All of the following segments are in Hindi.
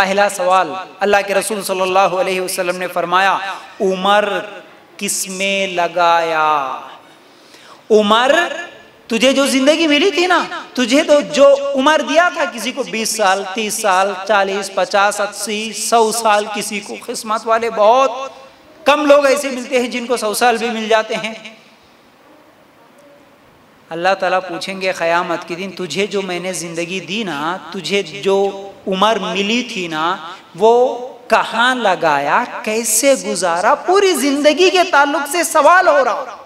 पहला सवाल, अल्लाह के रसूल सल्लल्लाहु अलैहि वसल्लम ने फरमाया, उम्र किसमें लगाया? उम्र, तुझे जो जिंदगी मिली थी ना, तुझे तो जो उम्र दिया था, किसी को 20 साल, 30 साल, 40, 50, 80, 100 साल, किसी को, किस्मत वाले बहुत कम लोग ऐसे मिलते हैं जिनको 100 साल भी मिल जाते हैं। अल्लाह ताला पूछेंगे क़यामत के दिन, तुझे जो मैंने जिंदगी दी ना, तुझे जो उम्र मिली थी ना, वो कहाँ लगाया, कैसे गुजारा? पूरी जिंदगी के ताल्लुक से सवाल हो रहा।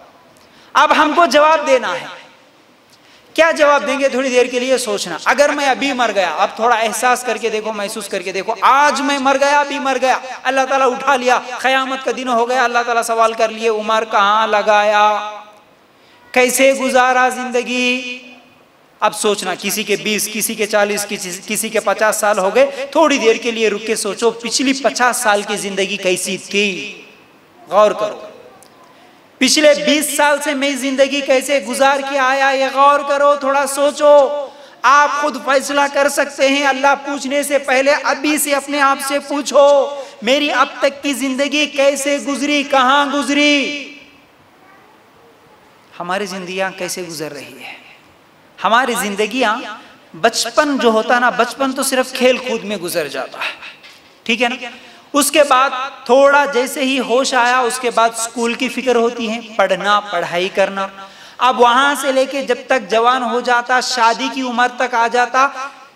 अब हमको जवाब देना है। क्या जवाब देंगे? थोड़ी देर के लिए सोचना। अगर मैं अभी मर गया, अब थोड़ा एहसास करके देखो, महसूस करके देखो, आज मैं मर गया, अभी मर गया, अल्लाह ताला उठा लिया, क़यामत का दिन हो गया, अल्लाह ताला सवाल कर लिए, उम्र कहाँ लगाया, कैसे गुजारा जिंदगी? अब सोचना, किसी के 20, किसी के 40, किसी के 50 साल हो गए। थोड़ी देर के लिए रुक के सोचो, पिछली 50 साल की जिंदगी कैसी थी? गौर करो, पिछले 20 साल से मैं जिंदगी कैसे गुजार के आया, ये गौर करो, थोड़ा सोचो। आप खुद फैसला कर सकते हैं। अल्लाह पूछने से पहले अभी से अपने आप से पूछो, मेरी अब तक की जिंदगी कैसे गुजरी, कहां गुजरी? हमारी जिंदगियां कैसे गुजर रही है? हमारी जिंदगियां, बचपन जो होता ना, बचपन तो सिर्फ खेल कूद में गुजर जाता है, ठीक है ना। उसके बाद थोड़ा जैसे ही होश आया, उसके बाद स्कूल की फिक्र होती है, पढ़ना, पढ़ाई करना। अब वहां से लेके जब तक जवान हो जाता, शादी की उम्र तक आ जाता,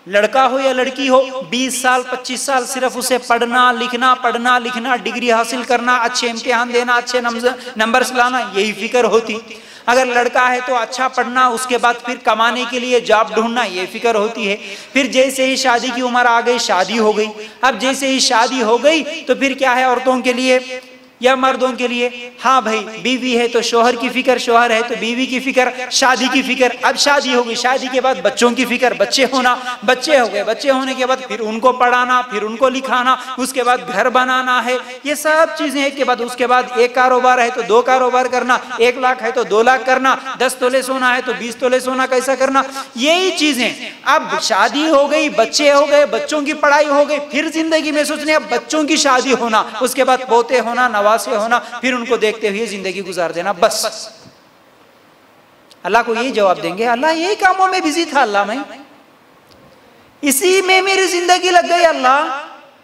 लड़का हो या लड़की हो, 20 साल 25 साल सिर्फ उसे पढ़ना लिखना, डिग्री हासिल करना, अच्छे इम्तिहान देना, अच्छे नंबर्स लाना, यही फिक्र होती। अगर लड़का है तो अच्छा पढ़ना, उसके बाद फिर कमाने के लिए जॉब ढूंढना, ये फिक्र होती है। फिर जैसे ही शादी की उम्र आ गई, शादी हो गई। अब जैसे ही शादी हो गई तो फिर क्या है, औरतों के लिए या मर्दों के लिए, हाँ भाई, बीवी है तो शोहर की फिक्र, शोहर है तो बीवी की फिक्र, शादी की फिक्र। अब शादी हो गई, शादी के बाद बच्चों की फिक्र, बच्चे होना, बच्चे हो गए, बच्चे होने के बाद फिर उनको पढ़ाना, फिर उनको लिखाना, उसके बाद घर बनाना है, ये सब चीजें एक के बाद। उसके बाद एक कारोबार है तो 2 कारोबार करना, 1 लाख है तो 2 लाख करना, 10 तोले सोना है तो 20 तोले सोना कैसा करना, यही चीजें। अब शादी हो गई, बच्चे हो गए, बच्चों की पढ़ाई हो गई, फिर जिंदगी में सोचने अब बच्चों की शादी होना, उसके बाद पोते होना, नवासे होना, फिर उनको देखते हुए जिंदगी गुजार देना, बस। अल्लाह को यही जवाब देंगे, अल्लाह यही कामों में बिजी था, अल्लाह मैं इसी में मेरी जिंदगी लग गई, अल्लाह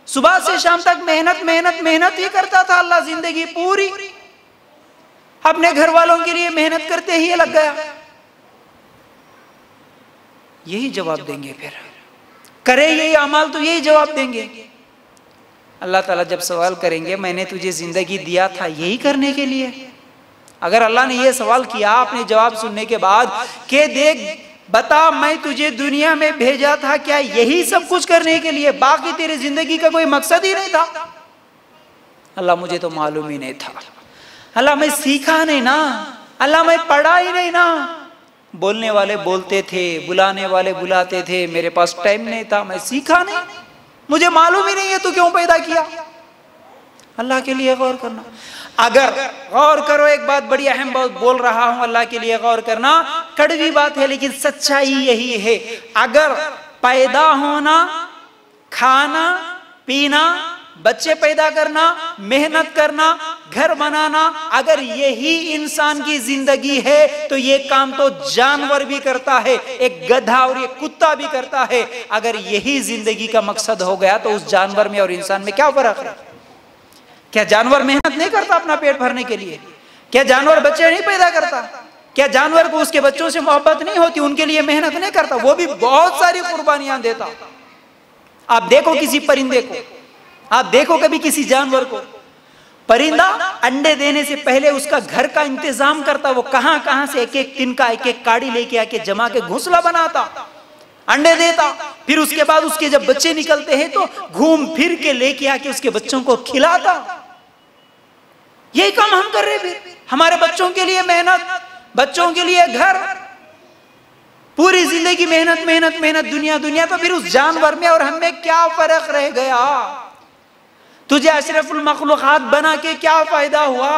सुबह से शाम तक मेहनत मेहनत मेहनत ही करता था, अल्लाह जिंदगी पूरी अपने घर वालों के लिए मेहनत करते ही लग गया। यही जवाब देंगे, फिर करे यही अमाल तो यही जवाब देंगे। अल्लाह ताला जब सवाल करेंगे, मैंने तुझे जिंदगी दिया था यही करने के लिए? अगर अल्लाह ने यह सवाल किया आपने जवाब सुनने के बाद कि देख बता, मैं तुझे दुनिया में भेजा था क्या यही सब कुछ करने के लिए, बाकी तेरी जिंदगी का कोई मकसद ही नहीं था? अल्लाह मुझे तो मालूम ही नहीं था, अल्लाह मैं सीखा नहीं ना, अल्लाह मैं पढ़ा ही नहीं ना। बोलने वाले बोलते थे, बुलाने वाले बुलाते थे, मेरे पास टाइम नहीं था, मैं सीखा नहीं, मुझे मालूम ही नहीं है तू क्यों पैदा किया। अल्लाह के लिए गौर करना। अगर गौर करो, एक बात बड़ी अहम बात बोल रहा हूं, अल्लाह के लिए गौर करना, कड़वी बात है लेकिन सच्चाई यही है। अगर पैदा होना, खाना पीना, बच्चे पैदा करना, मेहनत करना, घर बनाना, अगर यही इंसान की जिंदगी है तो ये काम तो जानवर भी करता है, एक गधा और ये कुत्ता भी करता है। अगर यही जिंदगी का मकसद हो गया तो उस जानवर में और इंसान में क्या फर्क है? क्या जानवर मेहनत नहीं करता अपना पेट भरने के लिए? क्या जानवर बच्चे नहीं पैदा करता? क्या जानवर को उसके बच्चों से मोहब्बत नहीं होती, उनके लिए मेहनत नहीं करता? वो भी बहुत सारी कुर्बानियां देता। आप देखो किसी परिंदे को, आप देखो कभी किसी जानवर को, परिंदा अंडे देने से पहले उसका घर का इंतजाम करता, वो कहां कहां से एक एक तिनका, एक एक काड़ी लेके आके जमा के घोंसला बनाता, अंडे देता, फिर उसके बाद उसके जब बच्चे निकलते हैं तो घूम फिर के लेके आके उसके बच्चों को खिलाता। यही काम हम कर रहे हैं, हमारे बच्चों के लिए मेहनत, बच्चों के लिए घर, पूरी जिंदगी मेहनत मेहनत मेहनत, दुनिया दुनिया। तो फिर उस जानवर में और हम में क्या फर्क रह गया? तुझे अशरफुल मखलूकात बना के क्या फायदा हुआ?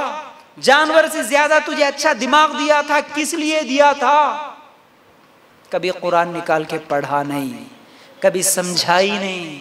जानवर से ज्यादा तुझे अच्छा दिमाग दिया था, किस लिए दिया था? कभी कुरान निकाल के पढ़ा नहीं, कभी समझाई नहीं,